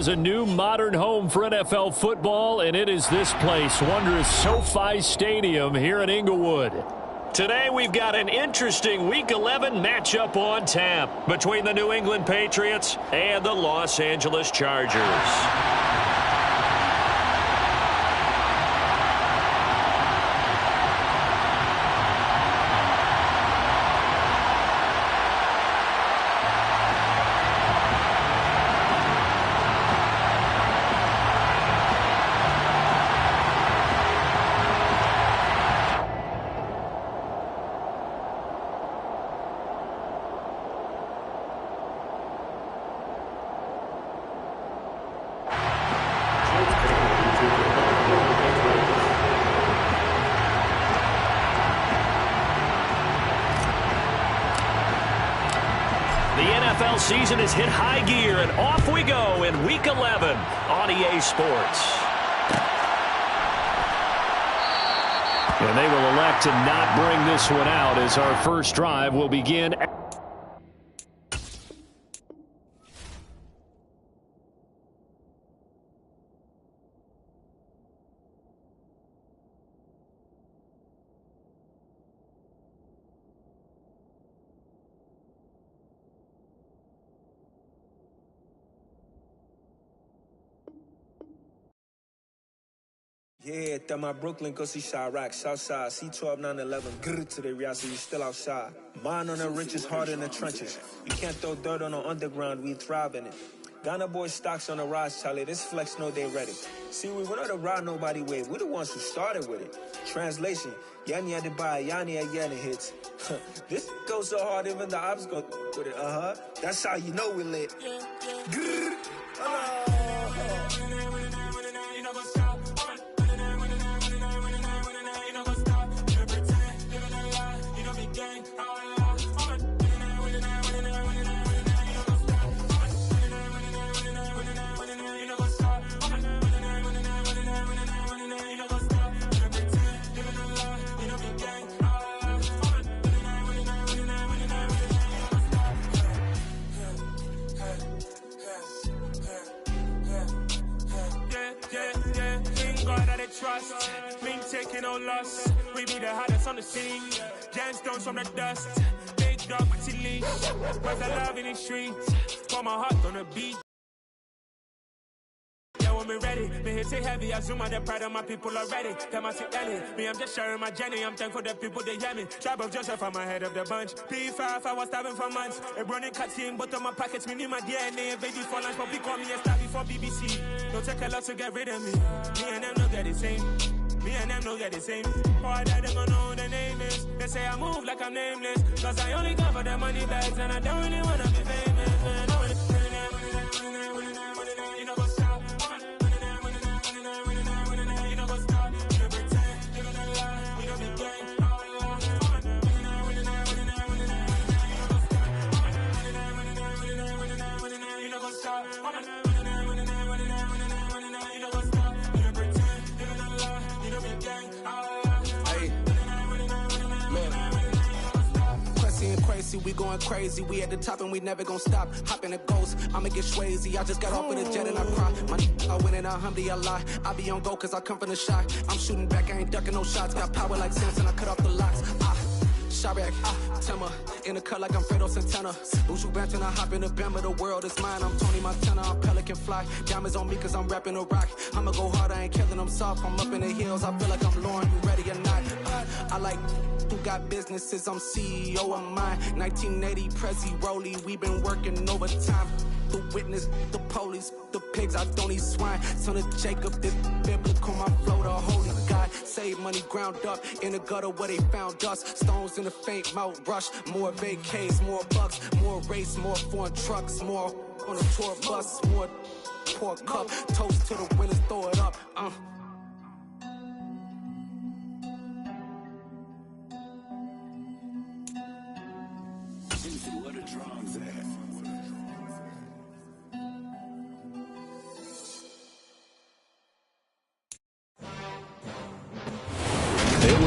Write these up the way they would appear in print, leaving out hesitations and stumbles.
Is a new modern home for NFL football, and it is this place, wondrous SoFi Stadium here in Inglewood. Today we've got an interesting Week 11 matchup on tap between the New England Patriots and the Los Angeles Chargers. NFL season has hit high gear, and off we go in Week 11 on EA Sports. And they will elect to not bring this one out as our first drive will begin. Yeah, that my Brooklyn, go see Chirac, Southside, C12, 911, grrr to the real, so you still outside. Mine on the riches, hard in the trenches. You can't throw dirt on the underground, we thrive in it. Ghana boys stocks on the rise, Charlie, this flex know they ready. See, we went on the ride nobody wave, we the ones who started with it. Translation, Yanni had to buy, Yanni at Yanni hits. This goes so hard, even the ops go with it, That's how you know we lit. Grrr, trust, me taking no loss. We be the hottest on the scene. Gemstones from the dust. Big dog, Maxi leash. Cause I love in the streets. Pour my heart on the beat. Yeah, when we ready, me hit it heavy. I zoom out the pride of my people already. Them I see Ellie. Me, I'm just sharing my journey. I'm thankful the people they hear me. Tribe of Joseph, I'm ahead of the bunch. P5, I was starving for months. A running cut in both of my pockets. Me need my DNA. Baby for lunch, but we call me a star before BBC. Don't take a lot to get rid of me. Me and them don't get the same. Me and them don't get the same. Boy, that them gonna know who the name is. They say I move like I'm nameless. Cause I only cover the money bags and I don't really wanna be famous. Man. You know what's up? You know what's up? You pretend, you don't lie, you don't be gang. You know what's up? We going crazy, we at the top and we never gonna stop. Hop in a ghost, I'ma get swayzy. I just got off with a jet and I cry. I win and I humdy, I lie. I be on go cause I come from the shot. I'm shooting back, I ain't ducking no shots. Got power like Samson, I cut off the locks. Chirac, Timmer, in the cut like I'm Fredo Santana. Bushu Benton, I hop in the Bama, the world is mine. I'm Tony Montana, I'm Pelican Fly. Diamonds on me cause I'm rapping a rock. I'ma go hard, I ain't killing them soft. I'm up in the hills, I feel like I'm Lauren, you ready or not? I like who got businesses, I'm CEO of mine. 1980 Prezi Rolly, we been working overtime. The witness, the police, the pigs, I don't eat swine. Son of Jacob, this biblical, my flow, the holy God. Save money ground up in the gutter where they found us. Stones in the faint mouth rush. More vacays, more bucks, more race, more foreign trucks, more on a tour bus, more pour cup. Toast to the winners, throw it up. Where the drums at?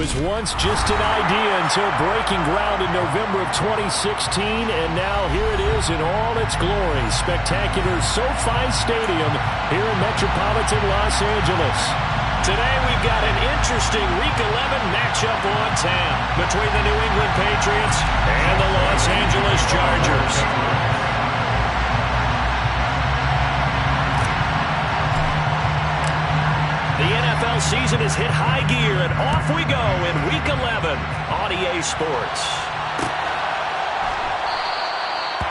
was once just an idea until breaking ground in November of 2016, and now here it is in all its glory. Spectacular SoFi Stadium here in metropolitan Los Angeles. Today we've got an interesting Week 11 matchup on tap between the New England Patriots and the Los Angeles Chargers. The NFL season has hit high gear, and off we go in Week 11 on EA Sports.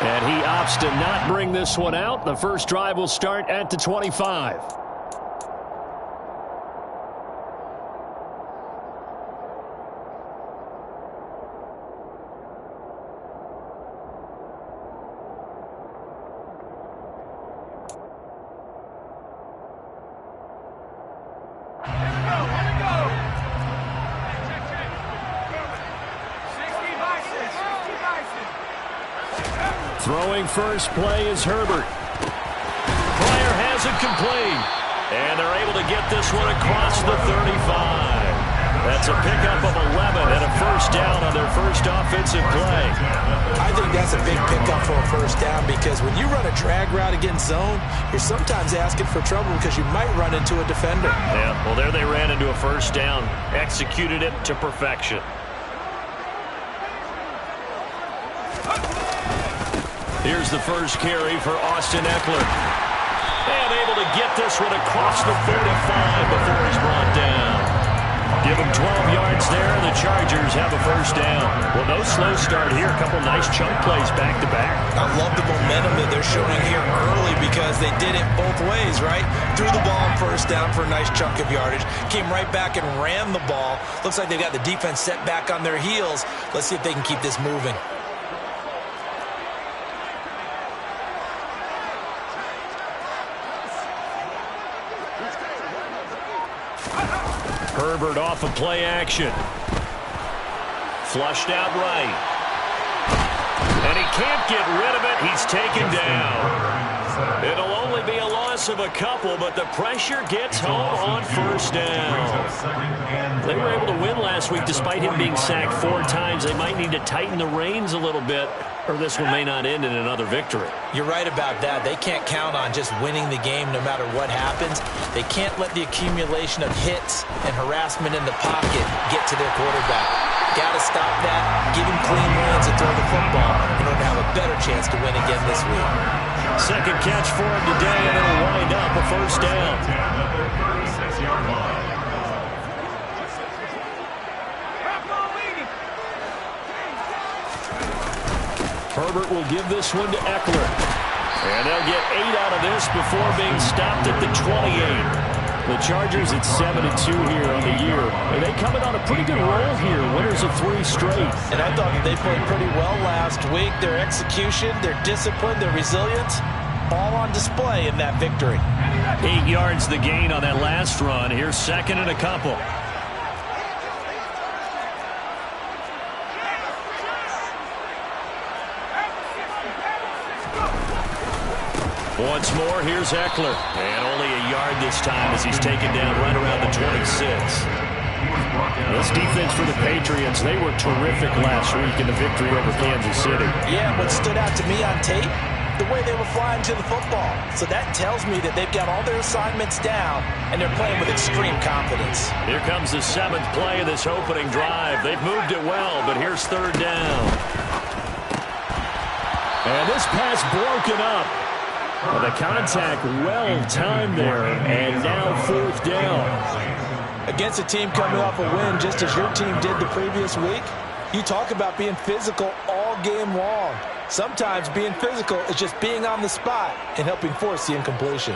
And he opts to not bring this one out. The first drive will start at the 25. Throwing first play is Herbert. Player has it complete. And they're able to get this one across the 35. That's a pickup of 11 and a first down on their first offensive play. I think that's a big pickup for a first down because when you run a drag route against zone, you're sometimes asking for trouble because you might run into a defender. Yeah, well, there they ran into a first down. Executed it to perfection. Here's the first carry for Austin Eckler. And able to get this one across the 45 before he's brought down. Give him 12 yards there, and the Chargers have a first down. Well, no slow start here. A couple nice chunk plays back-to-back. I love the momentum that they're showing here early because they did it both ways, right? Threw the ball on first down for a nice chunk of yardage. Came right back and ran the ball. Looks like they got the defense set back on their heels. Let's see if they can keep this moving. Herbert off of play action. Flushed out right. And he can't get rid of it. He's taken down. It'll only be a loss of a couple, but the pressure gets home on first down. They were able to win last week despite him being sacked 4 times. They might need to tighten the reins a little bit, or this one may not end in another victory. You're right about that. They can't count on just winning the game no matter what happens. They can't let the accumulation of hits and harassment in the pocket get to their quarterback. Got to stop that, give him clean hands and throw the football in order to have a better chance to win again this week. Second catch for him today, and it'll wind up a first down. Herbert will give this one to Eckler. And they'll get 8 out of this before being stopped at the 28. The Chargers at 7-2 here on the year. And they coming on a pretty good roll here. Winners of 3 straight. And I thought that they played pretty well last week. Their execution, their discipline, their resilience, all on display in that victory. 8 yards the gain on that last run. Here's second and a couple. Once more, here's Eckler. And only a yard this time as he's taken down right around the 26. This defense for the Patriots, they were terrific last week in the victory over Kansas City. Yeah, what stood out to me on tape, the way they were flying to the football. So that tells me that they've got all their assignments down, and they're playing with extreme confidence. Here comes the 7th play of this opening drive. They've moved it well, but here's third down. And this pass broken up. Well, the contact well-timed there, and now fourth down. Against a team coming off a win just as your team did the previous week, you talk about being physical all game long. Sometimes being physical is just being on the spot and helping force the incompletion.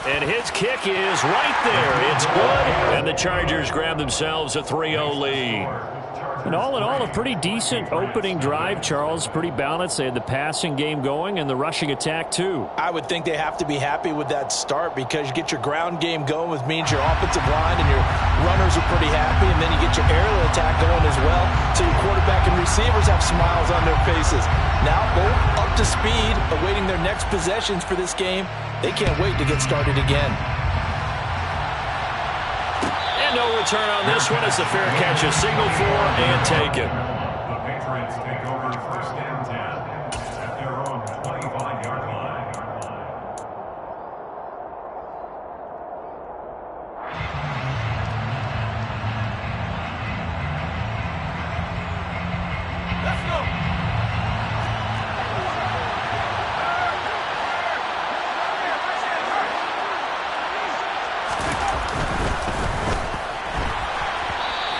And his kick is right there. It's good, and the Chargers grab themselves a 3-0 lead. And all in all, a pretty decent opening drive, Charles. Pretty balanced. They had the passing game going and the rushing attack, too. I would think they have to be happy with that start because you get your ground game going, which means your offensive line and your runners are pretty happy, and then you get your aerial attack going as well. So your quarterback and receivers have smiles on their faces. Now they're up to speed, awaiting their next possessions for this game. They can't wait to get started again. return on this one as the fair catch is signaled for and taken. The Patriots take over first and 10 at their own 25-yard line. Let's go.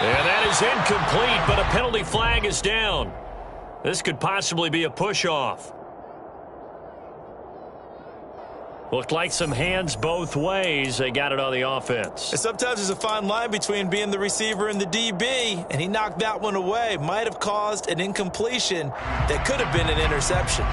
And that is incomplete, but a penalty flag is down. This could possibly be a push-off. Looked like some hands both ways. They got it on the offense. And sometimes there's a fine line between being the receiver and the DB, and he knocked that one away. Might have caused an incompletion that could have been an interception.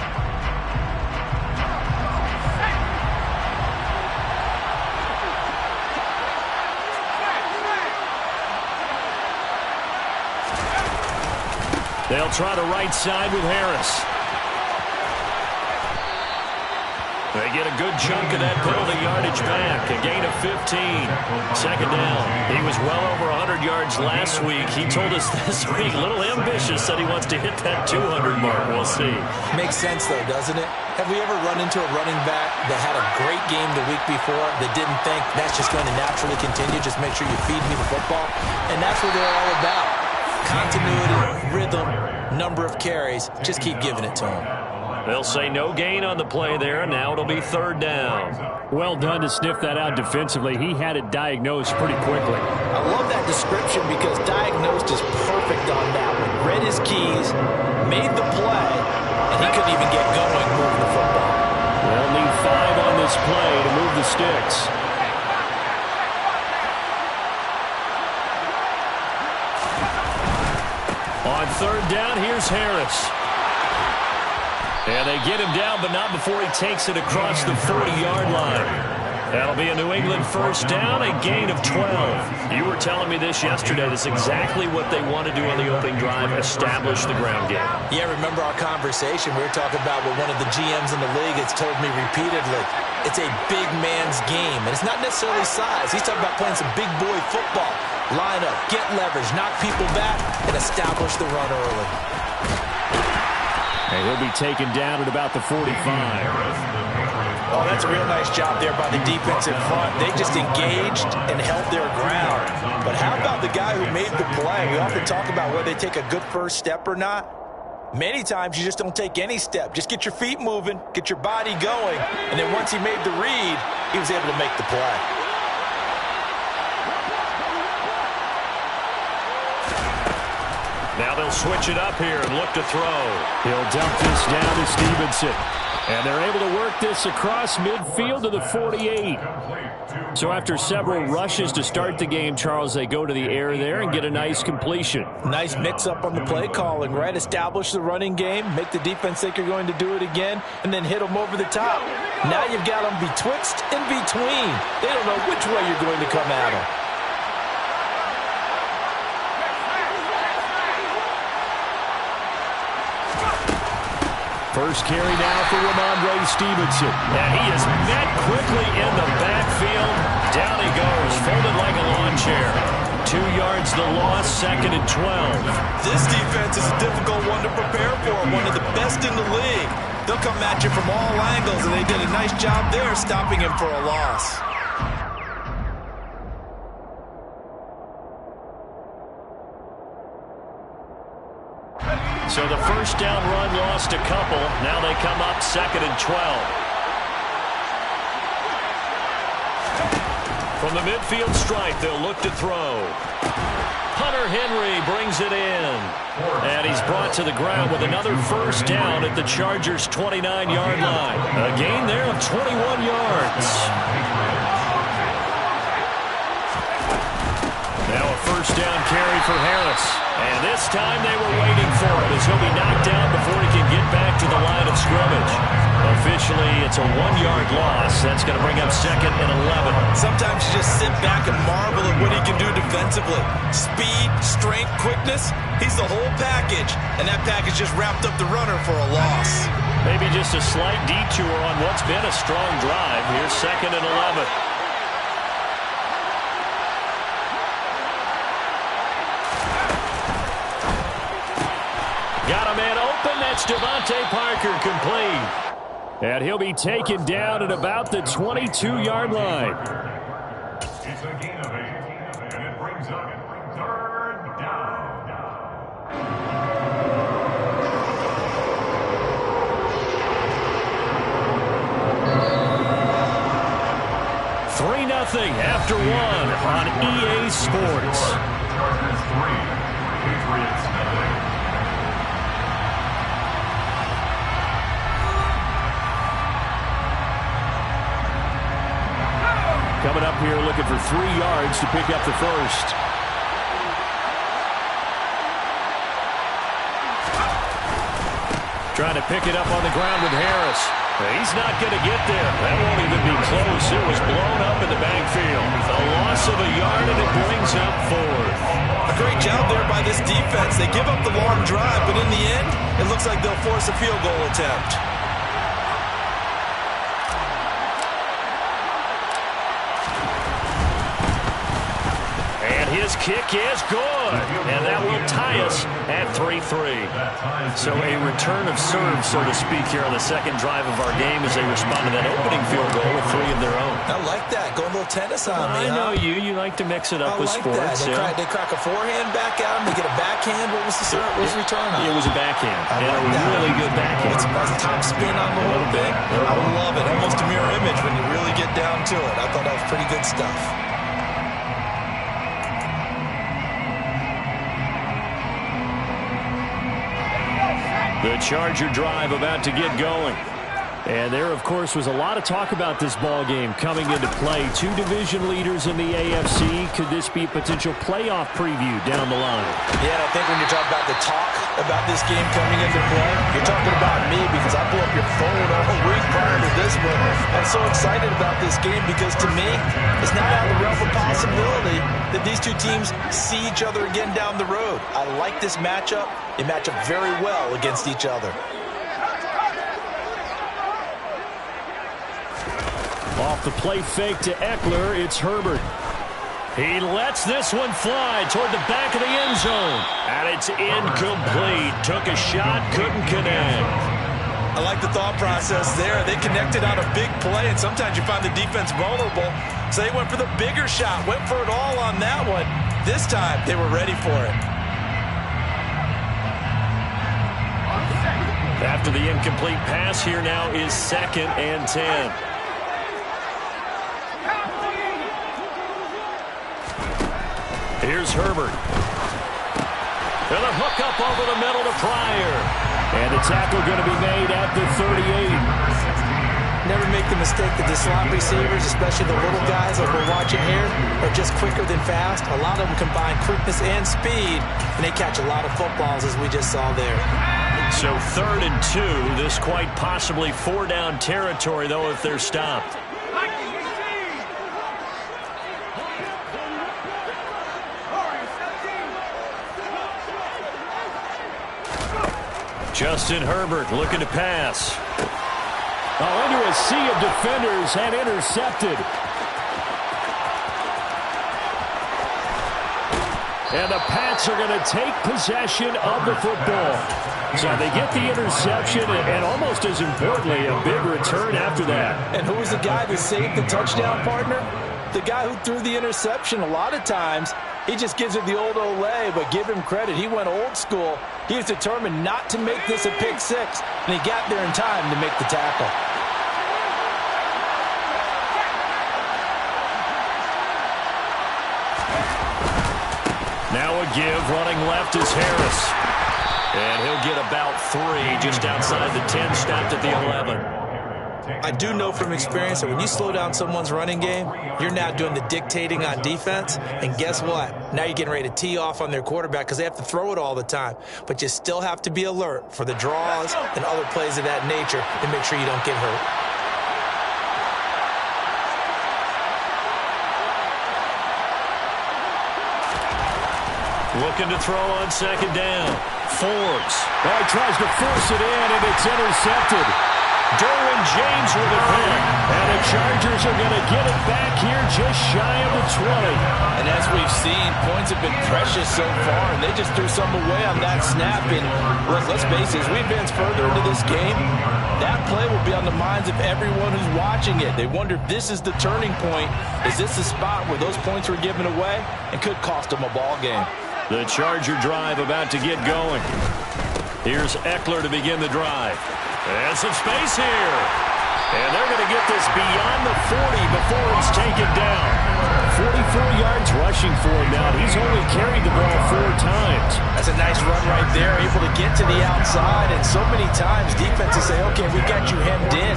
They'll try the right side with Harris. They get a good chunk of that penalty yardage back. A gain of 15. Second down. He was well over 100 yards last week. He told us this week, a little ambitious, said he wants to hit that 200 mark. We'll see. Makes sense, though, doesn't it? Have we ever run into a running back that had a great game the week before that didn't think that's just going to naturally continue? Just make sure you feed me the football. And that's what they're all about. Continuity, rhythm, number of carries. Just keep giving it to him. They'll say no gain on the play there, and now it'll be third down. Well done to sniff that out defensively. He had it diagnosed pretty quickly. I love that description because diagnosed is perfect on that one. Read his keys, made the play, and he couldn't even get going moving the football. They'll need 5 on this play to move the sticks. On third down, here's Harris. And they get him down, but not before he takes it across the 40-yard line. That'll be a New England first down, a gain of 12. You were telling me this yesterday. That's exactly what they want to do on the opening drive, establish the ground game. Yeah, remember our conversation? We were talking about what one of the GMs in the league has told me repeatedly. It's a big man's game, and it's not necessarily size. He's talking about playing some big boy football. Line up, get leverage, knock people back, and establish the run early. And he'll be taken down at about the 45. Oh, that's a real nice job there by the defense in front. They just engaged and held their ground. But how about the guy who made the play? We often talk about whether they take a good first step or not. Many times you just don't take any step. Just get your feet moving, get your body going, and then once he made the read, he was able to make the play. Now they'll switch it up here and look to throw. He'll dump this down to Stevenson. And they're able to work this across midfield to the 48. So after several rushes to start the game, Charles, they go to the air there and get a nice completion. Nice mix-up on the play calling, right? Establish the running game, make the defense think you're going to do it again, and then hit them over the top. Now you've got them betwixt and between. They don't know which way you're going to come at them. First carry now for Ramondre Stevenson. And he is met quickly in the backfield. Down he goes, folded like a lawn chair. 2 yards the loss, second and 12. This defense is a difficult one to prepare for, one of the best in the league. They'll come at you from all angles, and they did a nice job there stopping him for a loss. So the first down run lost a couple. Now they come up second and 12. From the midfield stripe, they'll look to throw. Hunter Henry brings it in. And he's brought to the ground with another first down at the Chargers' 29-yard line. A gain there of 21 yards. Now a first down carry for Harris. And this time they were waiting for it as he'll be knocked down before he can get back to the line of scrimmage. Officially, it's a 1-yard loss. That's going to bring up second and 11. Sometimes you just sit back and marvel at what he can do defensively. Speed, strength, quickness, he's the whole package. And that package just wrapped up the runner for a loss. Maybe just a slight detour on what's been a strong drive. Here's second and 11. open. That's Devontae Parker complete. And he'll be taken down at about the 22-yard line. It's a gain of 8, and it brings up 3rd down. 3-0 after 1 on EA Sports. Chargers 3, Patriots 0. Coming up here looking for 3 yards to pick up the first. Trying to pick it up on the ground with Harris. He's not going to get there. That won't even be close. It was blown up in the backfield. A loss of a yard, and it brings up 4th. A great job there by this defense. They give up the long drive, but in the end, it looks like they'll force a field goal attempt. His kick is good, and that will tie us at 3-3. So a return of serve, so to speak, here on the second drive of our game as they respond to that opening field goal with 3 of their own. I like that. Go a little tennis on me, I know you. You like to mix it up with like sports. That. They crack a forehand back at him. They get a backhand. What was the serve? What was the return on? It was a backhand. I like a really good backhand. It's a top spin on the whole thing. I love it. Almost a mirror image when you really get down to it. I thought that was pretty good stuff. The Charger drive about to get going. And there, of course, was a lot of talk about this ball game coming into play. 2 division leaders in the AFC. Could this be a potential playoff preview down the line? Yeah, I think when you talk about the talk about this game coming into play, you're talking about me because I blew up your phone all week prior to this one. I'm so excited about this game because to me, it's not out of the realm of possibility that these 2 teams see each other again down the road. I like this matchup. They match up very well against each other. Off the play fake to Eckler, it's Herbert. He lets this one fly toward the back of the end zone. And it's incomplete. Took a shot, couldn't connect. I like the thought process there. They connected on a big play, and sometimes you find the defense vulnerable. So they went for the bigger shot, went for it all on that one. This time, they were ready for it. After the incomplete pass, here now is 2nd and 10. Here's Herbert. And a hook up over the middle to Pryor. And the tackle going to be made at the 38. Never make the mistake that the slot receivers, especially the little guys like we're watching here, are just quicker than fast. A lot of them combine quickness and speed, and they catch a lot of footballs as we just saw there. So 3rd and 2. This quite possibly 4-down territory, though, if they're stopped. Justin Herbert looking to pass. Into a sea of defenders and intercepted. And the Pats are going to take possession of the football. So they get the interception and almost as importantly, a big return after that. And who was the guy that saved the touchdown, partner? The guy who threw the interception. A lot of times, he just gives it the old Olay, but give him credit. He went old school. He was determined not to make this a pick 6, and he got there in time to make the tackle. Now a give, running left is Harris. And he'll get about 3 just outside the 10, stopped at the 11. I do know from experience that when you slow down someone's running game, you're now doing the dictating on defense. And guess what? Now you're getting ready to tee off on their quarterback because they have to throw it all the time. But you still have to be alert for the draws and other plays of that nature to make sure you don't get hurt. Looking to throw on 2nd down. Forbes. He tries to force it in, and it's intercepted. Derwin James with a pick. And the Chargers are going to get it back here just shy of the 20. And as we've seen, points have been precious so far, and they just threw some away on that snap. And look, let's face it, as we advance further into this game, that play will be on the minds of everyone who's watching it. They wonder if this is the turning point. Is this the spot where those points were given away and could cost them a ball game? The Charger drive about to get going. Here's Eckler to begin the drive. And some space here. And they're going to get this beyond the 40 before it's taken down. 44 yards rushing for him now. He's only carried the ball 4 times. That's a nice run right there, able to get to the outside. And so many times defenses say, okay, we got you hemmed in.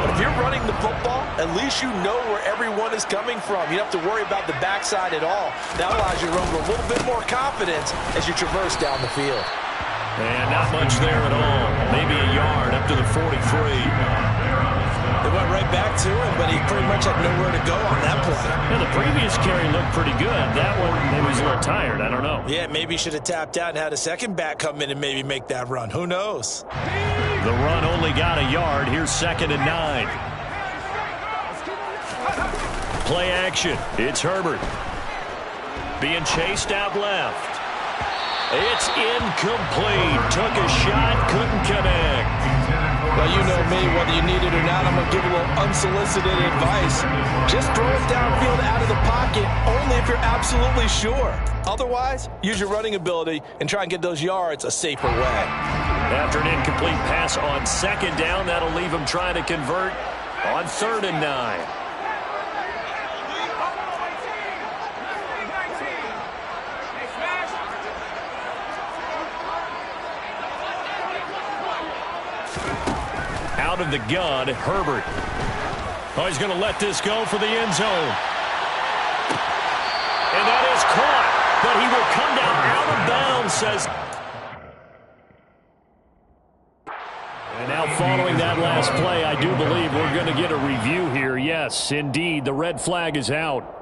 But if you're running the football, at least you know where everyone is coming from. You don't have to worry about the backside at all. That allows you to run with a little bit more confidence as you traverse down the field. And not much there at all. Maybe a yard up to the 43. They went right back to him, but he pretty much had nowhere to go on that play. Yeah, the previous carry looked pretty good. That one, maybe he was a little tired. I don't know. Yeah, maybe he should have tapped out and had a second back come in and maybe make that run. Who knows? The run only got a yard. Here's 2nd and 9. Play action. It's Herbert. Being chased out left. It's incomplete. Took a shot, couldn't connect. Well, you know me, whether you need it or not, I'm going to give a little unsolicited advice. Just throw it downfield out of the pocket, only if you're absolutely sure. Otherwise, use your running ability and try and get those yards a safer way. After an incomplete pass on 2nd down, that'll leave him trying to convert on 3rd and 9. Out of the gun, Herbert. Oh, he's going to let this go for the end zone. And that is caught, but he will come down out of bounds, says. And now following that last play, I do believe we're going to get a review here. Yes, indeed, the red flag is out.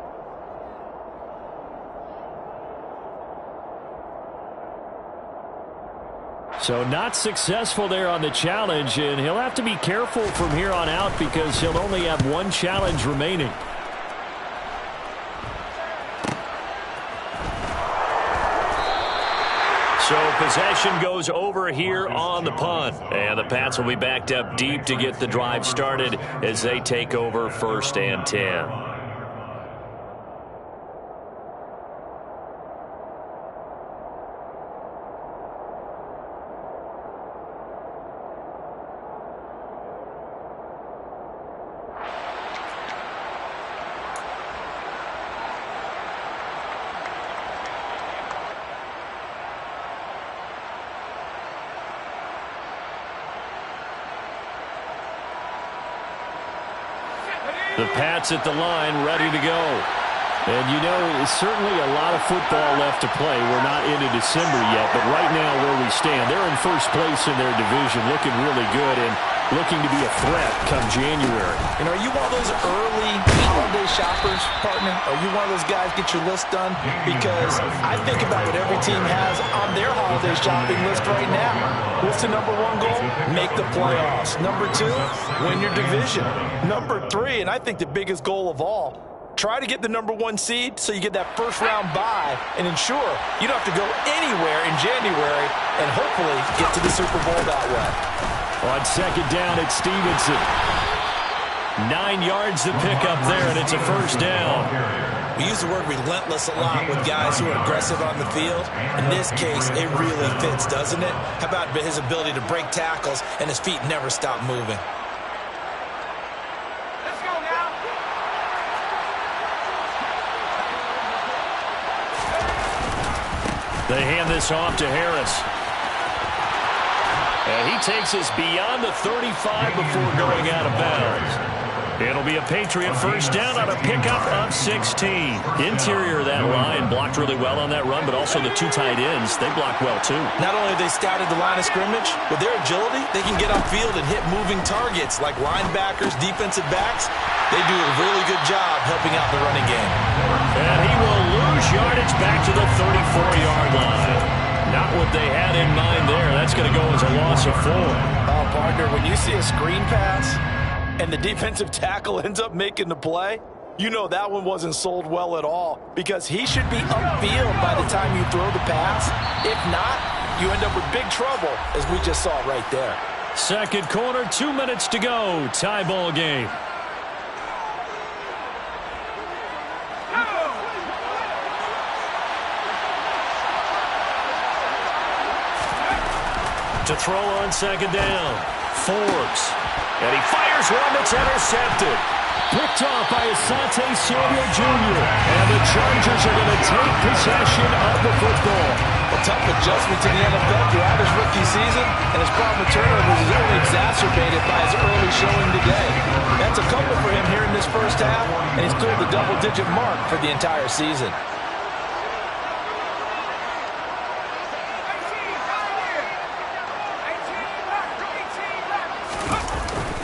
So not successful there on the challenge, and he'll have to be careful from here on out because he'll only have 1 challenge remaining. So possession goes over here on the punt, and the Pats will be backed up deep to get the drive started as they take over 1st and 10. The Pats at the line, ready to go. And, you know, certainly a lot of football left to play. We're not into December yet, but right now where we stand, they're in 1st place in their division, looking really good and looking to be a threat come January. And are you one of those early holiday shoppers, partner? Are you one of those guys get your list done? Because I think about what every team has on their holiday shopping list right now. What's the number 1 goal? Make the playoffs. Number 2, win your division. Number 3, and I think the biggest goal of all, try to get the number 1 seed so you get that 1st round bye and ensure you don't have to go anywhere in January and hopefully get to the Super Bowl that way. On 2nd down, it's Stevenson. 9 yards to pick up there, and it's a 1st down. We use the word relentless a lot with guys who are aggressive on the field. In this case, it really fits, doesn't it? How about his ability to break tackles and his feet never stop moving? Let's go now. They hand this off to Harris. And he takes us beyond the 35 before going out of bounds. It'll be a Patriot 1st down on a pickup of 16. Interior of that line blocked really well on that run, but also the 2 tight ends, they blocked well too. Not only have they scouted the line of scrimmage, with their agility, they can get upfield and hit moving targets like linebackers, defensive backs. They do a really good job helping out the running game. And he will lose yardage back to the 34-yard line. Not what they had in mind there. That's going to go as a loss of 4. Oh, Partner, when you see a screen pass and the defensive tackle ends up making the play, you know that one wasn't sold well at all, because he should be upfield by the time you throw the pass. If not, you end up with big trouble, as we just saw right there. Second quarter, 2 minutes to go. Tie ball game. To throw on second down. Forbes. And he fires one that's intercepted. Picked off by Asante Samuel Jr. And the Chargers are going to take possession of the football. A tough adjustment to the NFL throughout his rookie season, and his problem with turnovers is only exacerbated by his early showing today. That's a couple for him here in this first half, and he's cleared the double-digit mark for the entire season.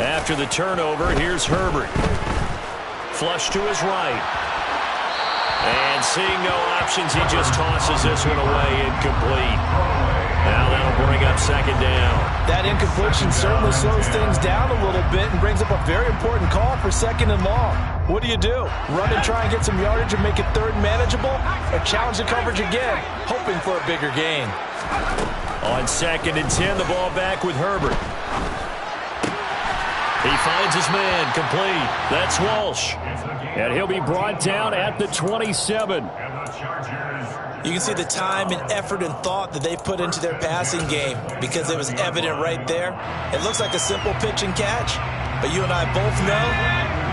After the turnover, here's Herbert. Flush to his right. And seeing no options, he just tosses this one away, incomplete. Now that'll bring up second down. That incompletion certainly slows things down a little bit and brings up a very important call for second and long. What do? Run and try and get some yardage and make it third manageable? Or challenge the coverage again, hoping for a bigger gain? On second and 10, the ball back with Herbert. He finds his man, complete. That's Walsh. And he'll be brought down at the 27. You can see the time and effort and thought that they put into their passing game, because it was evident right there. It looks like a simple pitch and catch, but you and I both know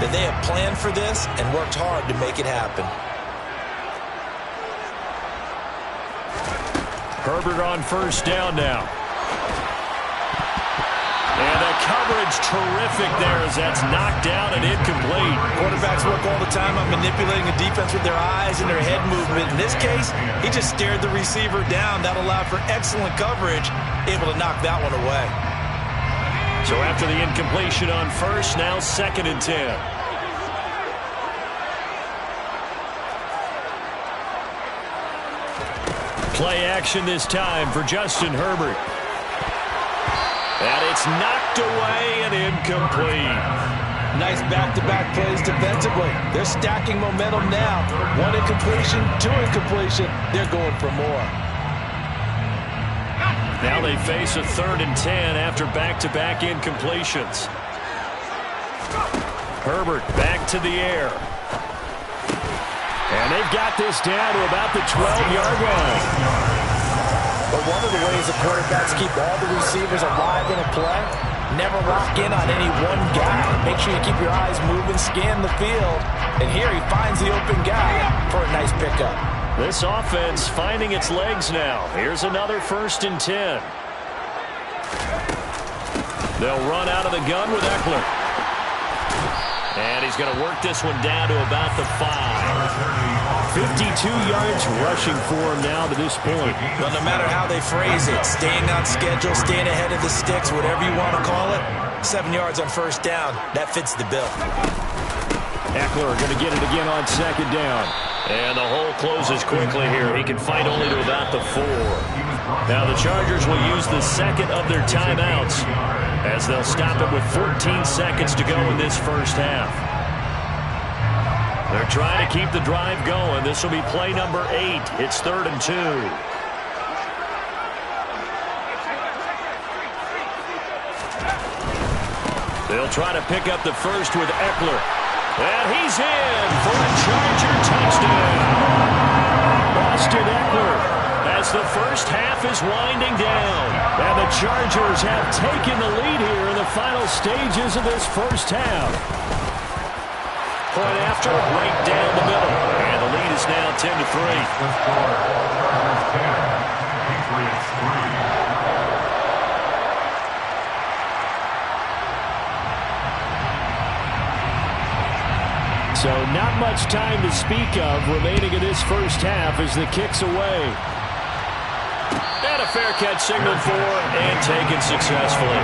that they have planned for this and worked hard to make it happen. Herbert on first down now. And the coverage terrific there as that's knocked down and incomplete. Quarterbacks work all the time on manipulating a defense with their eyes and their head movement. In this case, he just stared the receiver down. That allowed for excellent coverage, able to knock that one away. So after the incompletion on first, now second and 10. Play action this time for Justin Herbert. And it's knocked away and incomplete. Nice back-to-back plays defensively. They're stacking momentum now. One incompletion, two incompletion. They're going for more. Now they face a third and 10 after back-to-back incompletions. Herbert back to the air. And they've got this down to about the 12-yard line. But one of the ways the quarterbacks keep all the receivers alive in a play, never lock in on any one guy. Make sure you keep your eyes moving, scan the field. And here he finds the open guy for a nice pickup. This offense finding its legs now. Here's another first and 10. They'll run out of the gun with Eckler. And he's going to work this one down to about the 5. 52 yards rushing for him now to this point. Well, no matter how they phrase it, staying on schedule, staying ahead of the sticks, whatever you want to call it, 7 yards on first down, that fits the bill. Eckler going to get it again on second down. And the hole closes quickly here. He can fight only to about the 4. Now the Chargers will use the second of their timeouts as they'll stop it with 14 seconds to go in this first half. They're trying to keep the drive going. This will be play number 8. It's 3rd and 2. They'll try to pick up the first with Eckler. And he's in for a Charger touchdown. Austin Eckler as the first half is winding down. And the Chargers have taken the lead here in the final stages of this first half. Point after, right down the middle. And the lead is now 10-3. The score, Chargers 10, Patriots 3. So not much time to speak of remaining in this first half as the kick's away. And a fair catch signaled for and taken successfully.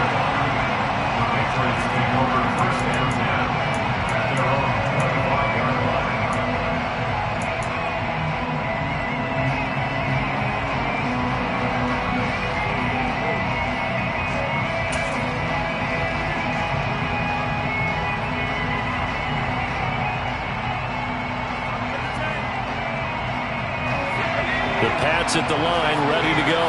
Patriots take over first and 10 at their own 25-yard line. Pats at the line, ready to go.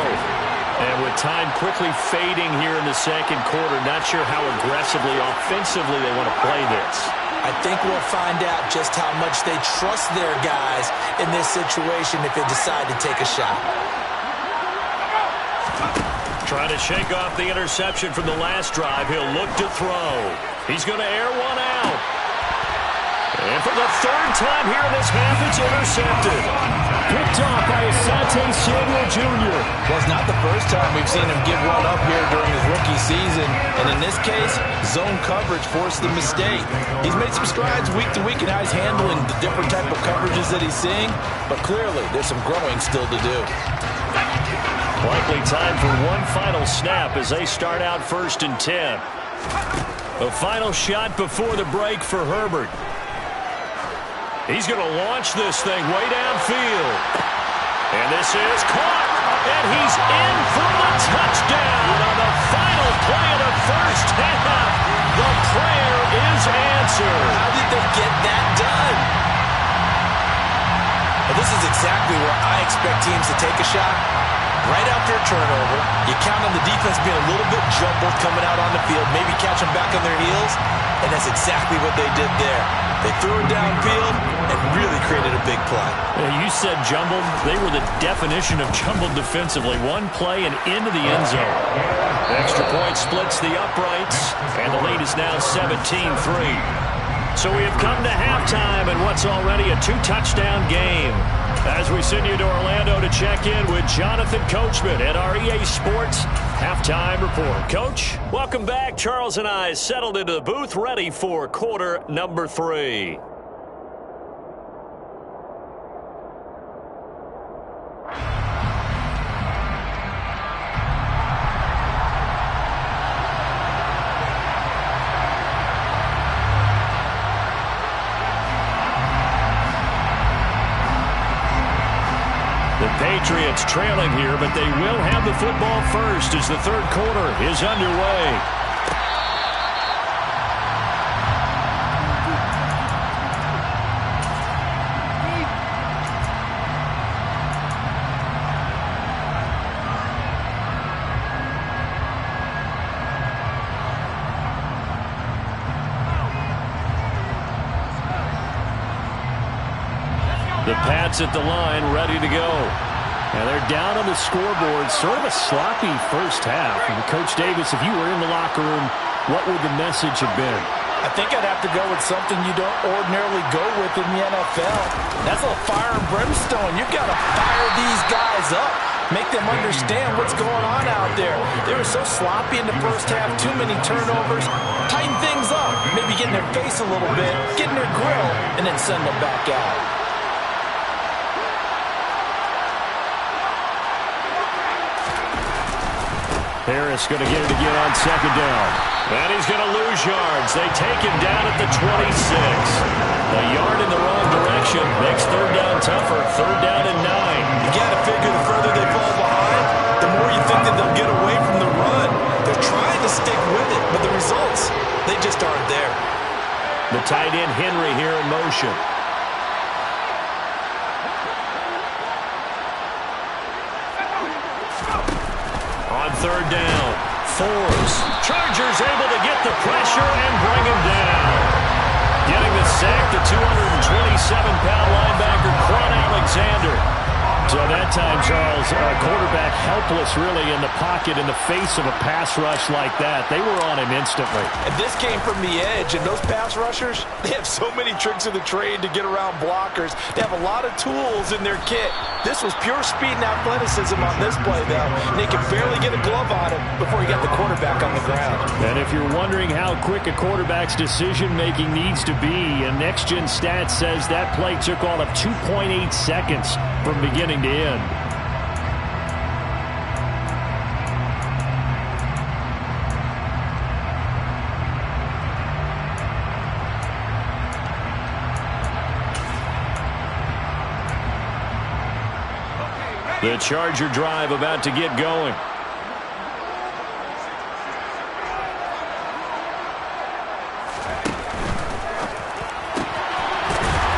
And with time quickly fading here in the second quarter, not sure how aggressively, offensively they want to play this. I think we'll find out just how much they trust their guys in this situation if they decide to take a shot. Trying to shake off the interception from the last drive. He'll look to throw. He's going to air one out. And for the third time here in this half, it's intercepted. Picked off by Asante Samuel Jr. Well, it's not the first time we've seen him give one up here during his rookie season. And in this case, zone coverage forced the mistake. He's made some strides week to week in how he's handling the different type of coverages that he's seeing. But clearly, there's some growing still to do. Likely time for one final snap as they start out 1st and 10. A final shot before the break for Herbert. He's going to launch this thing way downfield. And this is caught. And he's in for the touchdown on the final play of the first half. The prayer is answered. How did they get that done? Well, this is exactly where I expect teams to take a shot. Right after a turnover, you count on the defense being a little bit jumbled coming out on the field, maybe catch them back on their heels, and that's exactly what they did there. They threw it downfield and really created a big play. You said jumbled. They were the definition of jumbled defensively. One play and into the end zone. Extra point splits the uprights, and the lead is now 17-3. So we have come to halftime in what's already a 2-touchdown game. As we send you to Orlando to check in with Jonathan Coachman at our EA Sports Halftime Report. Coach, welcome back. Charles and I settled into the booth, ready for quarter number 3. The Patriots trailing here, but they will have the football first as the third quarter is underway. The Pats at the line, ready to go. And they're down on the scoreboard. Sort of a sloppy first half. And Coach Davis, if you were in the locker room, what would the message have been? I think I'd have to go with something you don't ordinarily go with in the NFL. That's a little fire and brimstone. You've got to fire these guys up. Make them understand what's going on out there. They were so sloppy in the first half, too many turnovers. Tighten things up. Maybe get in their face a little bit, get in their grill, and then send them back out. Harris going to get it again on second down. And he's going to lose yards. They take him down at the 26. A yard in the wrong direction makes third down tougher. Third down and 9. You got to figure the further they fall behind, the more you think that they'll get away from the run. They're trying to stick with it, but the results, they just aren't there. The tight end Henry here in motion. On third down, Forbes. Chargers able to get the pressure and bring him down. Getting the sack, the 227-pound linebacker, Quan Alexander. So that time, Charles, quarterback helpless really in the pocket in the face of a pass rush like that. They were on him instantly. And this came from the edge, and those pass rushers, they have so many tricks of the trade to get around blockers. They have a lot of tools in their kit. This was pure speed and athleticism on this play, though. And they could barely get a glove on him before he got the quarterback on the ground. And if you're wondering how quick a quarterback's decision-making needs to be, and Next Gen Stats says that play took all of 2.8 seconds from beginning to end. The Charger drive about to get going.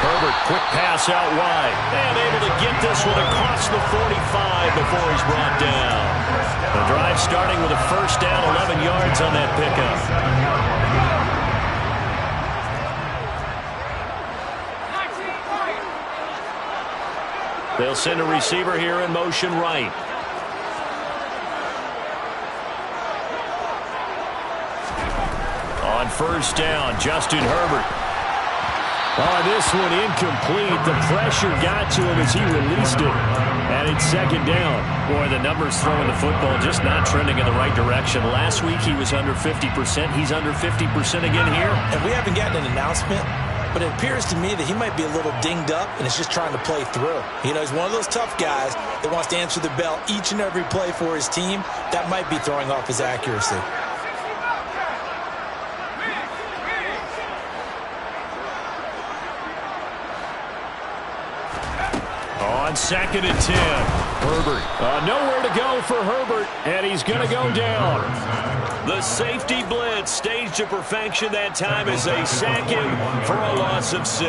Herbert Quick pass out wide. And able to get this one across the 45 before he's brought down. The drive starting with a first down, 11 yards on that pickup. They'll send a receiver here in motion right. On first down, Justin Herbert. Oh, this one incomplete. The pressure got to him as he released it. And it's second down. Boy, the numbers throwing the football just not trending in the right direction. Last week he was under 50%. He's under 50% again here. And we haven't gotten an announcement, but it appears to me that he might be a little dinged up and is just trying to play through. You know, he's one of those tough guys that wants to answer the bell each and every play for his team. That might be throwing off his accuracy. On 2nd and 10, Herbert. Nowhere to go for Herbert, and he's going to go down. The safety blitz staged to perfection that time as they sack him for a loss of 6.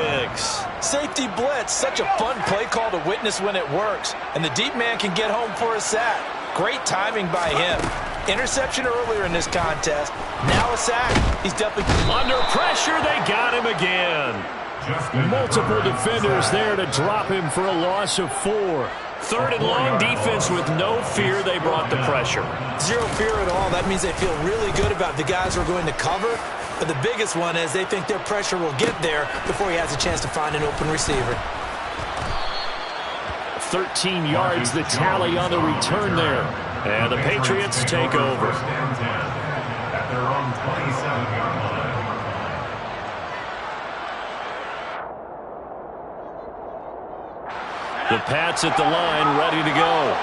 Safety blitz, such a fun play call to witness when it works. And the deep man can get home for a sack. Great timing by him. Interception earlier in this contest. Now a sack. He's definitely under pressure. They got him again. Multiple defenders there to drop him for a loss of 4. Third and long, defense with no fear. They brought the pressure. Zero fear at all. That means they feel really good about the guys who are going to cover. But the biggest one is they think their pressure will get there before he has a chance to find an open receiver. 13 yards, the tally on the return there. And the Patriots take over. At their own 27-yard line. The Pats at the line, ready to go.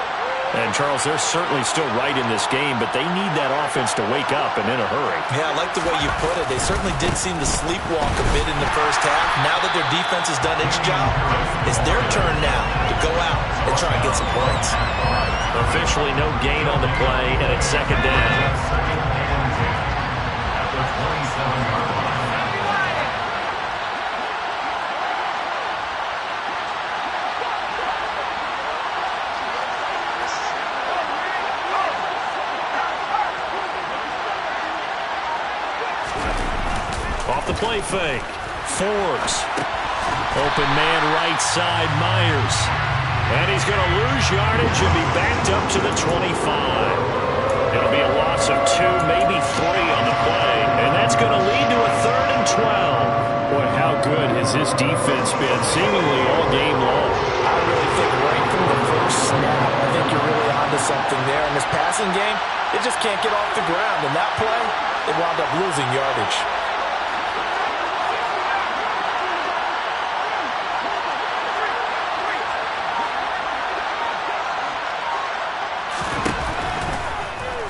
And, Charles, they're certainly still right in this game, but they need that offense to wake up and in a hurry. Yeah, I like the way you put it. They certainly did seem to sleepwalk a bit in the first half. Now that their defense has done its job, it's their turn now to go out and try and get some points. Officially no gain on the play, and it's second down. At the 27-yard line. Off the play fake. Forbes. Open man right side, Myers. And he's going to lose yardage and be backed up to the 25. It'll be a loss of 2, maybe 3 on the play. And that's going to lead to a 3rd and 12. Boy, how good has this defense been seemingly all game long? I really think right from the first snap, I think you're really onto something there. In this passing game, they just can't get off the ground. In that play, they wound up losing yardage.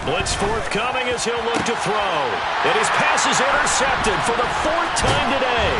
Blitz forthcoming as he'll look to throw. And his pass is intercepted for the 4th time today.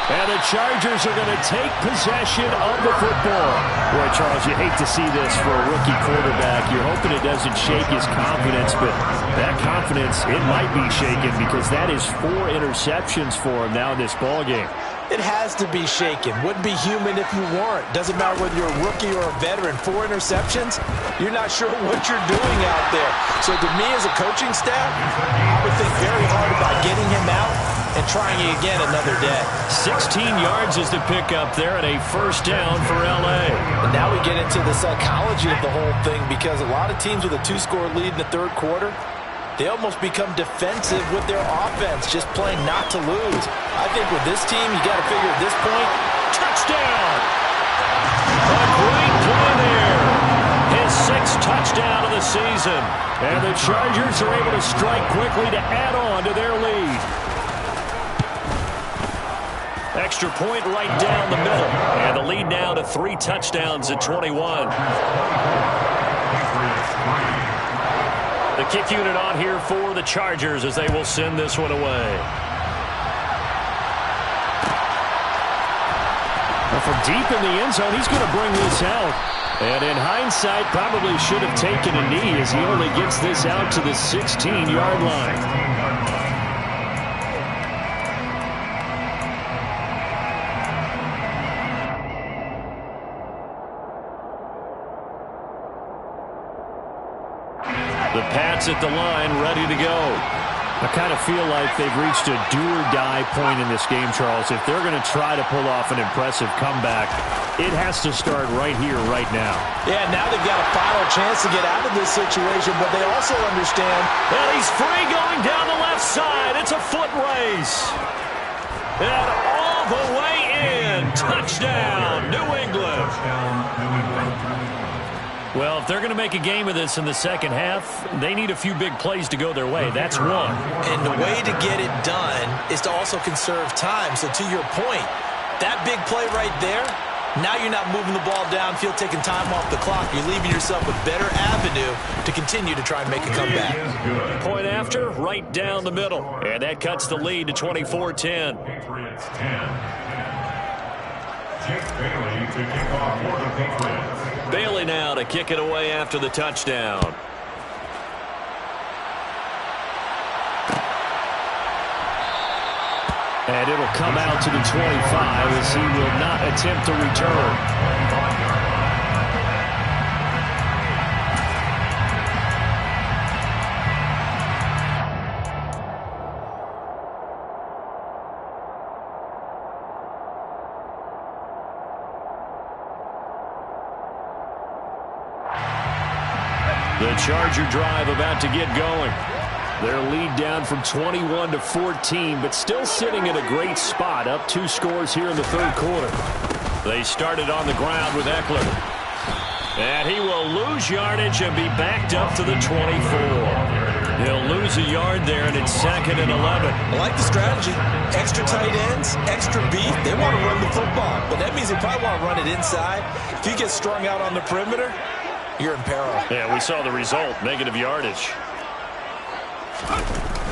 And the Chargers are going to take possession of the football. Boy, Charles, you hate to see this for a rookie quarterback. You're hoping it doesn't shake his confidence, but that confidence, it might be shaken because that is 4 interceptions for him now in this ballgame. It has to be shaken. Wouldn't be human if you weren't. Doesn't matter whether you're a rookie or a veteran. 4 interceptions, you're not sure what you're doing out there. So to me as a coaching staff, I would think very hard about getting him out and trying again another day. 16 yards is the pickup there and a first down for L.A. And now we get into the psychology of the whole thing because a lot of teams with a 2-score lead in the 3rd quarter, they almost become defensive with their offense, just playing not to lose. I think with this team, you got to figure at this point, touchdown! A great play there. His 6th touchdown of the season. And the Chargers are able to strike quickly to add on to their lead. Extra point right down the middle. And the lead now to 3 touchdowns at 21. The kick unit on here for the Chargers as they will send this one away. Well, from deep in the end zone, he's going to bring this out. And in hindsight, probably should have taken a knee as he only gets this out to the 16-yard line. The Pats at the line, ready to go. I kind of feel like they've reached a do-or-die point in this game, Charles. If they're going to try to pull off an impressive comeback, it has to start right here, right now. Yeah, now they've got a final chance to get out of this situation, but they also understand. And he's free going down the left side. It's a foot race. And all the way in. Touchdown, New England. Well, if they're going to make a game of this in the second half, they need a few big plays to go their way. That's one. And the way to get it done is to also conserve time. So to your point, that big play right there, now you're not moving the ball downfield, taking time off the clock. You're leaving yourself a better avenue to continue to try and make a comeback. Point after, right down the middle. And that cuts the lead to 24-10. Patriots 10. Jake Bailey to kick off for the Patriots. Bailey now to kick it away after the touchdown. And it'll come out to the 25 as he will not attempt to return. The Charger drive about to get going. Their lead down from 21 to 14, but still sitting in a great spot, up 2 scores here in the third quarter. They started on the ground with Eckler. And he will lose yardage and be backed up to the 24. He'll lose a yard there, and it's 2nd and 11. I like the strategy. Extra tight ends, extra beef. They want to run the football, but that means they probably want to run it inside. If you get strung out on the perimeter, you're in peril. Yeah, we saw the result, negative yardage.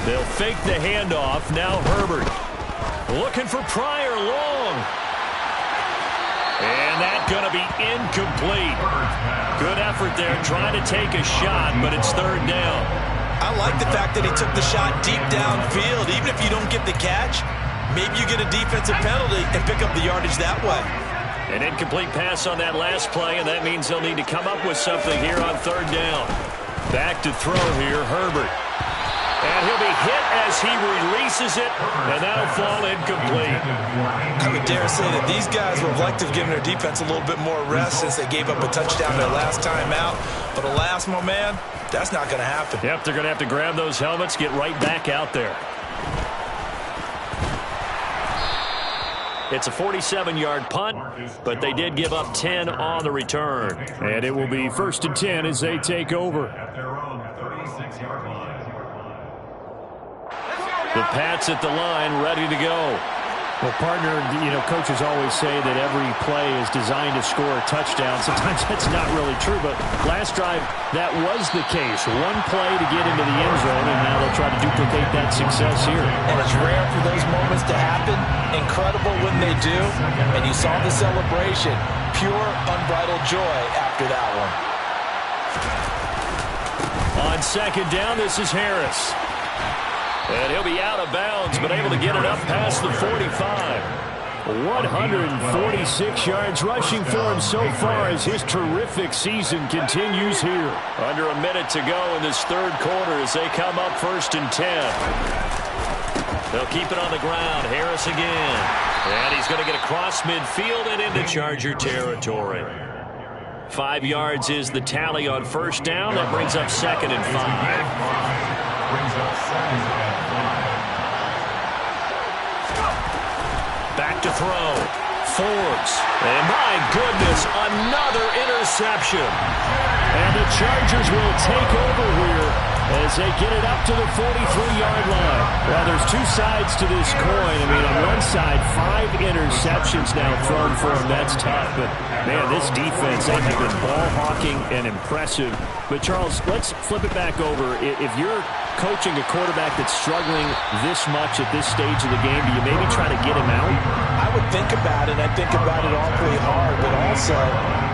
They'll fake the handoff. Now Herbert looking for Pryor long. And that's going to be incomplete. Good effort there, trying to take a shot, but it's 3rd down. I like the fact that he took the shot deep downfield. Even if you don't get the catch, maybe you get a defensive penalty and pick up the yardage that way. An incomplete pass on that last play, and that means they'll need to come up with something here on 3rd down. Back to throw here, Herbert. And he'll be hit as he releases it, and that'll fall incomplete. I would dare say that these guys would have liked to have given their defense a little bit more rest since they gave up a touchdown their last time out. But alas, my man, that's not going to happen. Yep, they're going to have to grab those helmets, get right back out there. It's a 47-yard punt, but they did give up 10 on the return. And it will be 1st and 10 as they take over. At their own 36-yard line. The Pats at the line, ready to go. Well, partner, coaches always say that every play is designed to score a touchdown. Sometimes that's not really true, but last drive, that was the case. One play to get into the end zone, and now they'll try to duplicate that success here. And it's rare for those moments to happen. Incredible when they do. And you saw the celebration. Pure, unbridled joy after that one. On 2nd down, this is Harris. And he'll be out of bounds, but able to get it up past the 45. 146 yards rushing for him so far as his terrific season continues here. Under a minute to go in this 3rd quarter as they come up 1st and 10. They'll keep it on the ground. Harris again. And he's going to get across midfield and into Charger territory. 5 yards is the tally on 1st down. That brings up 2nd and 5. Back to throw. Forbes. And my goodness, another interception. And the Chargers will take over here as they get it up to the 43-yard line. Well, there's 2 sides to this coin. I mean, on one side, 5 interceptions now thrown for them. That's tough. But, man, this defense, they have been ball-hawking and impressive. But, Charles, let's flip it back over. If you're coaching a quarterback that's struggling this much at this stage of the game, do you maybe try to get him out? I would think about it. I think about it awfully hard. But also,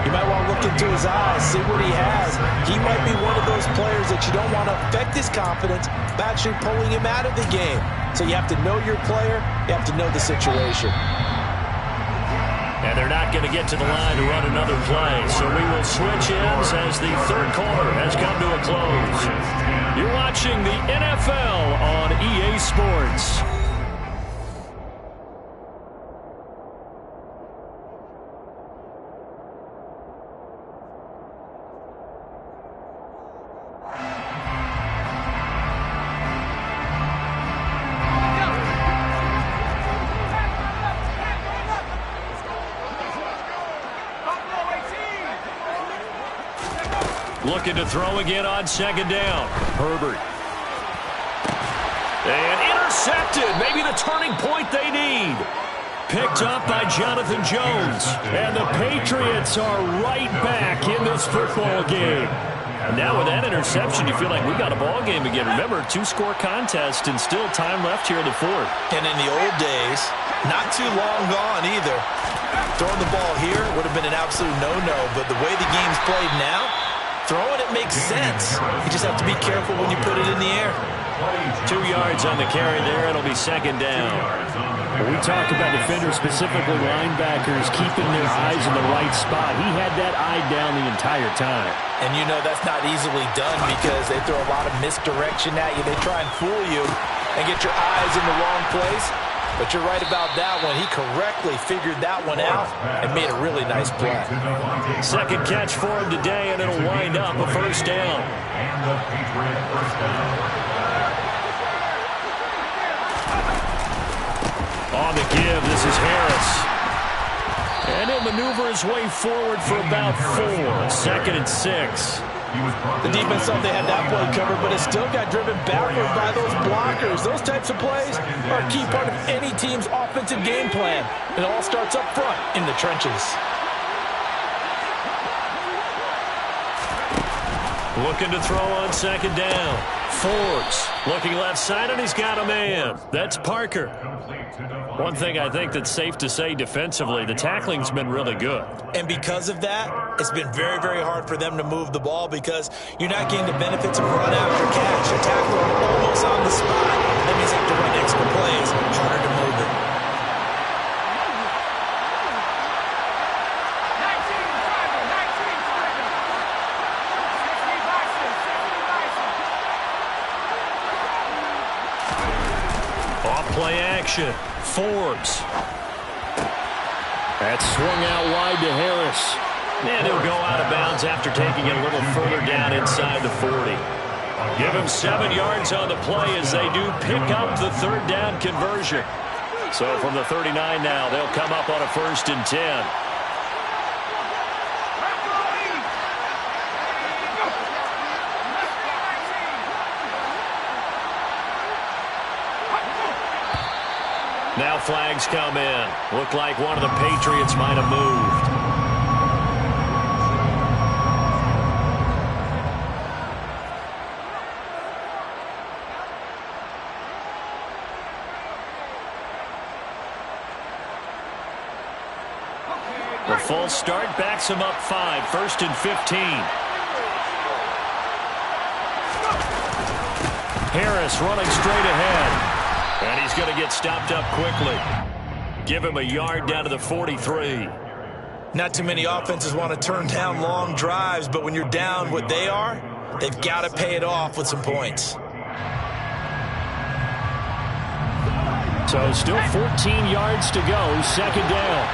you might want to look into his eyes, see what he has. He might be one of those players that you don't want to affect his confidence by actually pulling him out of the game. So you have to know your player. You have to know the situation. And they're not going to get to the line to run another play. So we will switch ends as the third quarter has come to a close. You're watching the NFL on EA Sports. Looking to throw again on second down. Herbert. And intercepted. Maybe the turning point they need. Picked up by Jonathan Jones. And the Patriots are right back in this football game. And now with that interception, you feel like we got a ball game again. Remember, 2-score contest and still time left here in the fourth. And in the old days, not too long gone either. Throwing the ball here would have been an absolute no-no. But the way the game's played now, throwing it makes sense. You just have to be careful when you put it in the air. 2 yards on the carry there. It'll be second down. When we talk about defenders, specifically linebackers, keeping their eyes in the right spot. He had that eye down the entire time. And you know that's not easily done because they throw a lot of misdirection at you. They try and fool you and get your eyes in the wrong place. But you're right about that one. He correctly figured that one out and made a really nice play. Second catch for him today, and it'll wind up a first down. And the Patriot first down. On the give, this is Harris. And he'll maneuver his way forward for about 4. Second and 6. The defense thought they had that play covered, but it still got driven backward by those blockers. Those types of plays are a key part of any team's offensive game plan. It all starts up front in the trenches. Looking to throw on second down. Forbes looking left side, and he's got a man. That's Parker. One thing I think that's safe to say defensively, the tackling's been really good. And because of that, it's been very, very hard for them to move the ball because you're not getting the benefits of run after catch. A tackler almost on the spot. That means they have to run extra plays. Harder to move it. Play action. Forbes. That's swung out wide to Harris. And he'll go out of bounds after taking it a little further down inside the 40. Give him 7 yards on the play as they do pick up the third down conversion. So from the 39 now, they'll come up on a 1st and 10. Now flags come in. Looked like one of the Patriots might have moved. The full start backs him up 5. 1st and 15. Harris running straight ahead. And he's going to get stopped up quickly. Give him a yard down to the 43. Not too many offenses want to turn down long drives, but when you're down what they are, they've got to pay it off with some points. So still 14 yards to go, second down.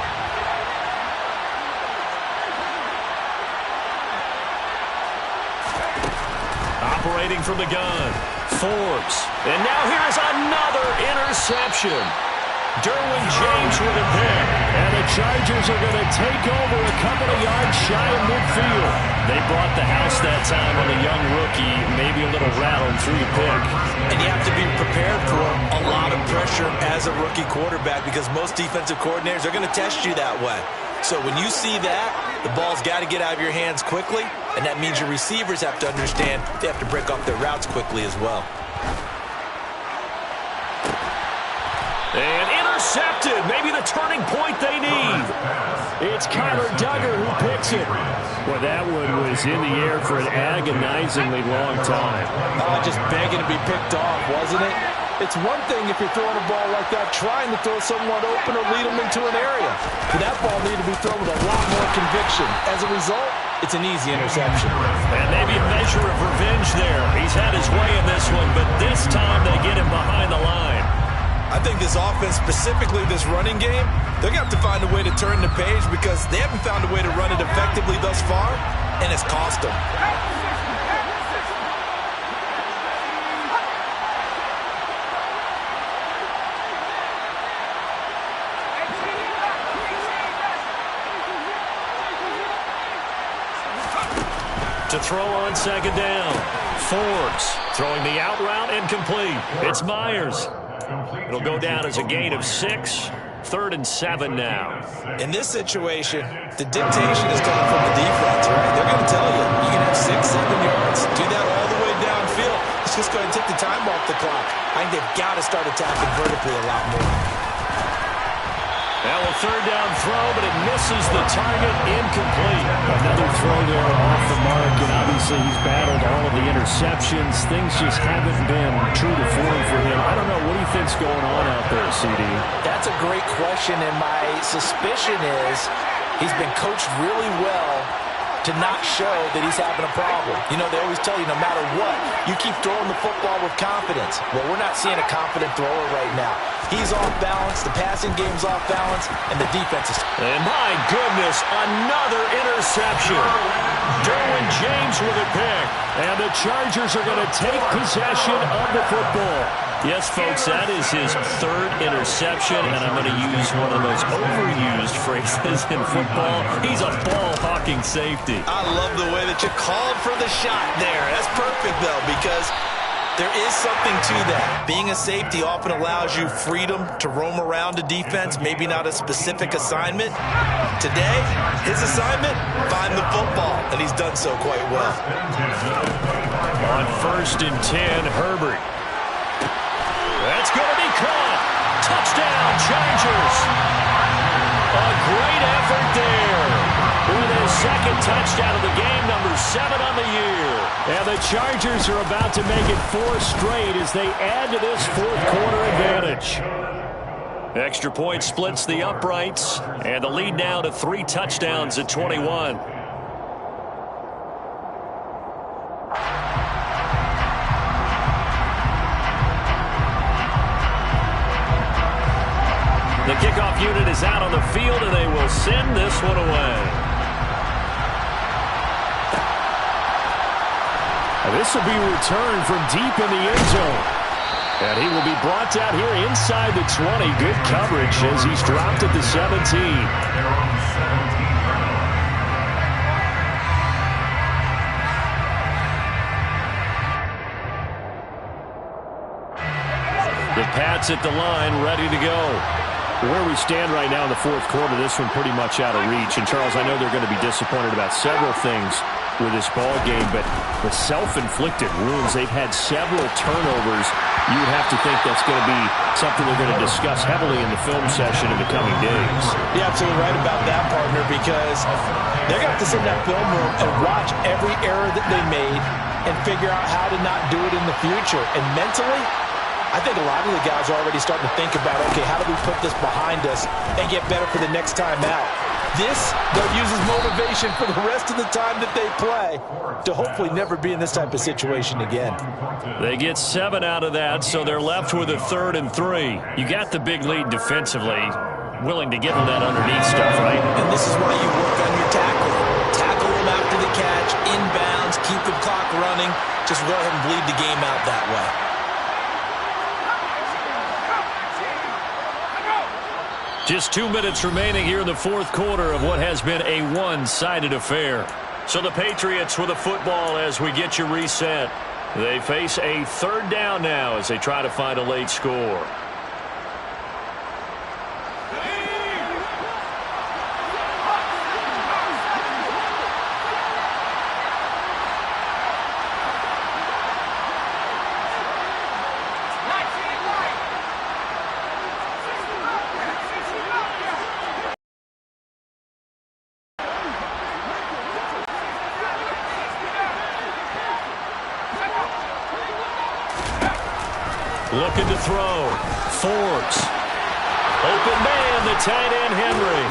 Operating from the gun. Forbes. And now here's another interception. Derwin James with a pick. And the Chargers are going to take over a couple of yards shy of midfield. They brought the house that time on a young rookie, maybe a little rattled through the pick. And you have to be prepared for a lot of pressure as a rookie quarterback because most defensive coordinators are going to test you that way. So when you see that, the ball's got to get out of your hands quickly, and that means your receivers have to understand they have to break off their routes quickly as well. And intercepted. Maybe the turning point they need. It's Kyler Duggar who picks it. Well, that one was in the air for an agonizingly long time. Just begging to be picked off, wasn't it? It's one thing if you're throwing a ball like that, trying to throw someone open or lead them into an area. But that ball needed to be thrown with a lot more conviction. As a result, it's an easy interception. And maybe a measure of revenge there. He's had his way in this one, but this time they get him behind the line. I think this offense, specifically this running game, they're going to have to find a way to turn the page because they haven't found a way to run it effectively thus far, and it's cost them. To throw on second down. Forbes throwing the out route incomplete. It's Myers. It'll go down as a gain of 6. 3rd and 7 now. In this situation, the dictation is coming from the defense, right? They're going to tell you, you can have 6, 7 yards. Do that all the way downfield. Let's just go ahead and take the time off the clock. I think they've got to start attacking vertically a lot more. Now a 3rd down throw, but it misses the target, incomplete. Another throw there off the mark, and obviously he's battled all of the interceptions. Things just haven't been true to form for him. I don't know. What do you think's going on out there, CD? That's a great question, and my suspicion is he's been coached really well to not show that he's having a problem. You know, they always tell you no matter what, you keep throwing the football with confidence. Well, we're not seeing a confident thrower right now. He's off balance, the passing game's off balance, and the defense is... And my goodness, another interception. Derwin James with a pick. And the Chargers are going to take possession of the football. Yes, folks, that is his 3rd interception, and I'm going to use one of the most overused phrases in football. He's a ball-hawking safety. I love the way that you called for the shot there. That's perfect, though, because there is something to that. Being a safety often allows you freedom to roam around a defense, maybe not a specific assignment. Today, his assignment, find the football, and he's done so quite well. On 1st and 10, Herbert. That's going to be caught. Touchdown, Chargers. A great effort there. With his 2nd touchdown of the game, number 7 on the year. And the Chargers are about to make it 4 straight as they add to this 4th quarter advantage. Extra point splits the uprights, and the lead now to 3 touchdowns at 21. The kickoff unit is out on the field, and they will send this one away. This will be returned from deep in the end zone. And he will be brought down here inside the 20. Good coverage as he's dropped at the 17. The Pats at the line, ready to go. Where we stand right now in the 4th quarter, this one pretty much out of reach. And, Charles, I know they're going to be disappointed about several things with this ball game, but the self-inflicted wounds, they've had several turnovers. You would have to think that's going to be something they're going to discuss heavily in the film session in the coming days. You're absolutely right about that, partner, because they're going to have to sit in that film room and watch every error that they made and figure out how to not do it in the future. And mentally, I think a lot of the guys are already starting to think about, okay, how do we put this behind us and get better for the next time out? This, they'll use as motivation for the rest of the time that they play to hopefully never be in this type of situation again. They get 7 out of that, so they're left with a 3rd and 3. You got the big lead defensively, willing to give them that underneath stuff, right? And this is why you work on your tackling. Tackle them after the catch, inbounds, keep the clock running. Just go ahead and bleed the game out that way. Just 2 minutes remaining here in the 4th quarter of what has been a one-sided affair. So the Patriots with a football as we get you reset. They face a 3rd down now as they try to find a late score. Looking to throw. Forbes. Open man, the tight end, Henry.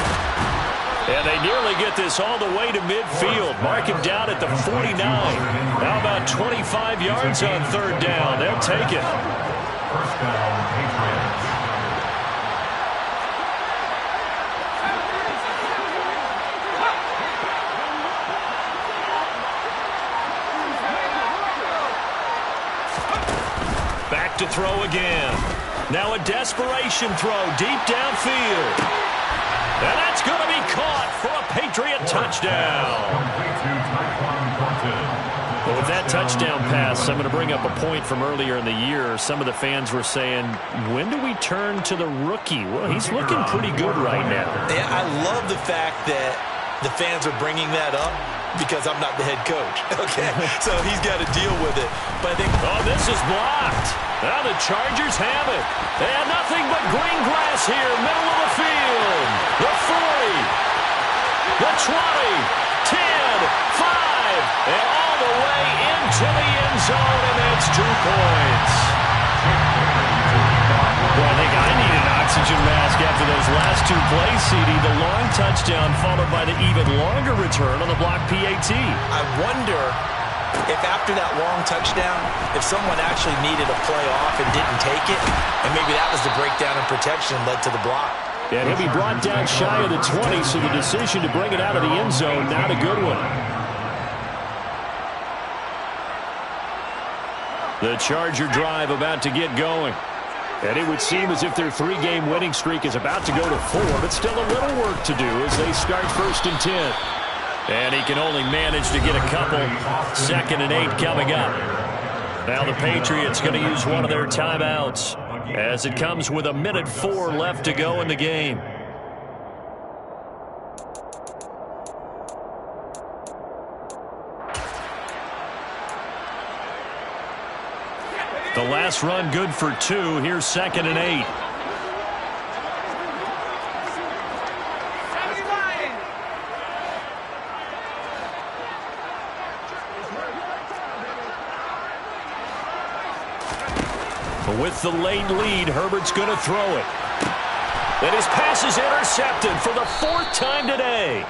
And they nearly get this all the way to midfield. Mark him down at the 49. How about 25 yards on third down? They'll take it. First down, Patriots. Back to throw again. Now a desperation throw deep downfield. And that's going to be caught for a Patriot touchdown. Well, with that touchdown pass, I'm going to bring up a point from earlier in the year. Some of the fans were saying, when do we turn to the rookie? Well, he's looking pretty good right now. Yeah, I love the fact that the fans are bringing that up because I'm not the head coach. Okay, so he's got to deal with it. But I think, oh, this is blocked. Now the Chargers have it. They have nothing but green grass here, middle of the field. The 40, the 20, 10, 5, and all the way into the end zone, and that's 2 points. Well, I think I need an oxygen mask after those last 2 plays, CD. The long touchdown followed by the even longer return on the block PAT. I wonder if after that long touchdown, if someone actually needed a play off and didn't take it, and maybe that was the breakdown in protection led to the block. And he'll be brought down shy of the 20, so the decision to bring it out of the end zone, not a good one. The Charger drive about to get going. And it would seem as if their 3-game winning streak is about to go to 4, but still a little work to do as they start 1st and 10. And he can only manage to get a couple. 2nd and 8 coming up. Now the Patriots going to use one of their timeouts as it comes with 1:04 left to go in the game. The last run good for 2. Here's 2nd and 8. With the late lead, Herbert's going to throw it. And his pass is intercepted for the 4th time today.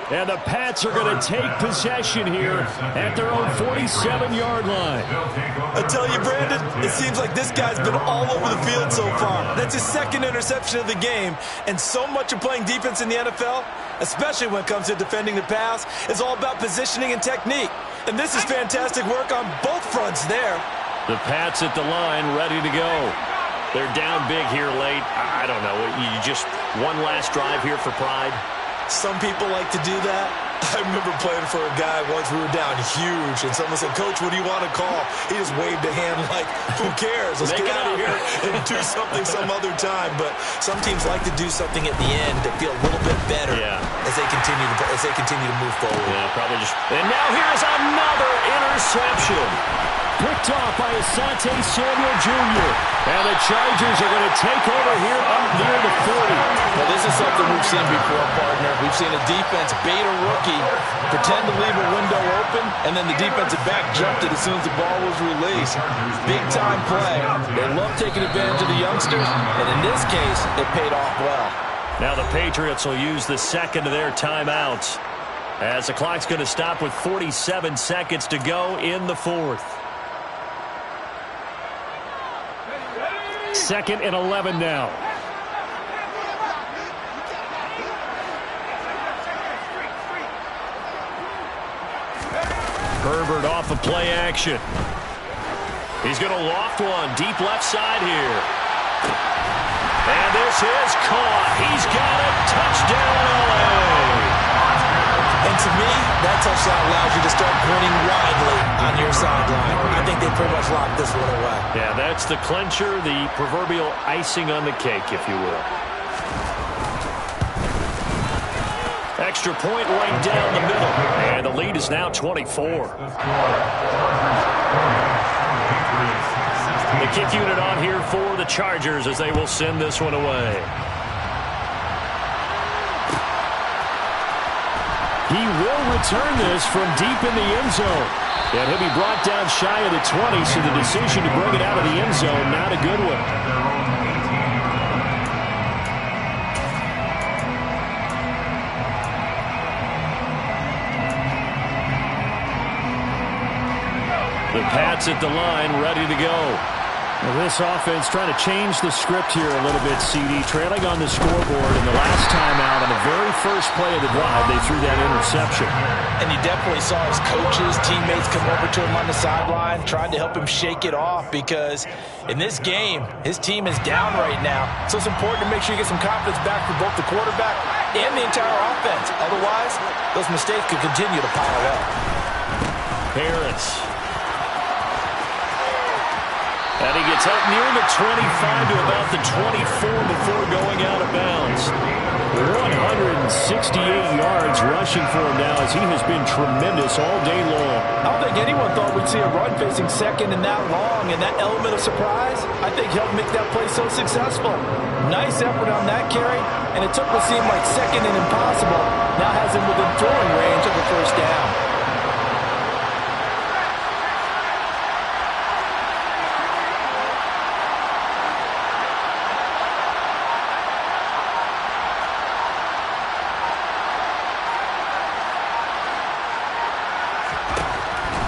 And the Pats are going to take possession here at their own 47-yard line. I tell you, Brandon, it seems like this guy's been all over the field so far. That's his 2nd interception of the game. And so much of playing defense in the NFL, especially when it comes to defending the pass, is all about positioning and technique. And this is fantastic work on both fronts there. The Pats at the line, ready to go. They're down big here late. I don't know. You just one last drive here for pride. Some people like to do that. I remember playing for a guy once. We were down huge, and someone said, "Coach, what do you want to call?" He just waved a hand like, "Who cares? Let's get out of here and do something some other time." But some teams like to do something at the end to feel a little bit better as they continue to move forward. Yeah, probably just. And now here's another interception. Picked off by Asante Samuel Jr. And the Chargers are going to take over here up near the 40. Well, this is something we've seen before, partner. We've seen a defense bait a rookie, pretend to leave a window open, and then the defensive back jumped it as soon as the ball was released. Big-time play. They love taking advantage of the youngsters, and in this case, it paid off well. Now the Patriots will use the 2nd of their timeouts as the clock's going to stop with 47 seconds to go in the 4th. 2nd and 11 now. Herbert off of play action. He's going to loft one deep left side here. And this is caught. He's got it. Touchdown, LA. And to me, that touchdown allows you to start grinning widely on your sideline. I think they pretty much locked this one away. Yeah, that's the clincher, the proverbial icing on the cake, if you will. Extra point right down the middle. And the lead is now 24. The kick unit on here for the Chargers as they will send this one away. He will return this from deep in the end zone. And he'll be brought down shy of the 20, so the decision to bring it out of the end zone, not a good one. The Pats at the line, ready to go. Well, this offense trying to change the script here a little bit, CD. Trailing on the scoreboard, and the last time out on the very first play of the drive, they threw that interception. And you definitely saw his coaches, teammates come over to him on the sideline, trying to help him shake it off, because in this game, his team is down right now. So it's important to make sure you get some confidence back for both the quarterback and the entire offense. Otherwise, those mistakes could continue to pile up. Harris. And he gets up near the 25 to about the 24 before going out of bounds. 168 yards rushing for him now, as he has been tremendous all day long. I don't think anyone thought we'd see a run facing second and that long, and that element of surprise, I think, helped make that play so successful. Nice effort on that carry, and it took what seemed like second and impossible. Now has him within throwing range of the first down.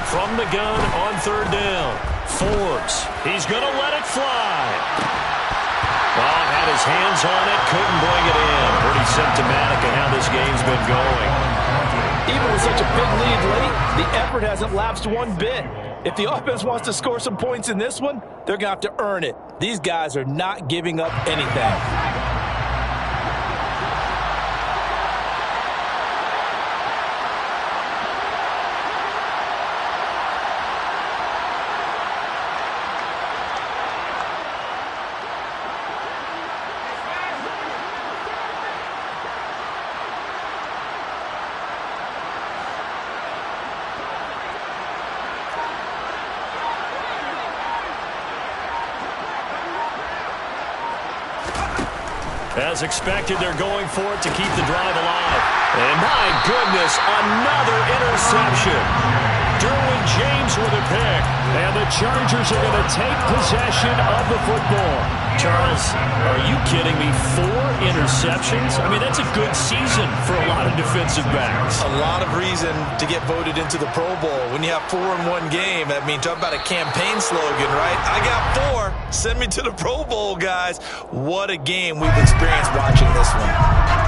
From the gun on third down, Forbes. He's going to let it fly. Well, had his hands on it, couldn't bring it in. Pretty symptomatic of how this game's been going. Even with such a big lead late, the effort hasn't lapsed one bit. If the offense wants to score some points in this one, they're going to have to earn it. These guys are not giving up anything. As expected, they're going for it to keep the drive alive. And my goodness, another interception. Derwin James with a pick. And the Chargers are going to take possession of the football. Charles, are you kidding me? 4 interceptions? I mean, that's a good season for a lot of defensive backs. A lot of reason to get voted into the Pro Bowl. When you have 4 in one game, I mean, talk about a campaign slogan, right? I got 4. Send me to the Pro Bowl, guys. What a game we've experienced watching this one.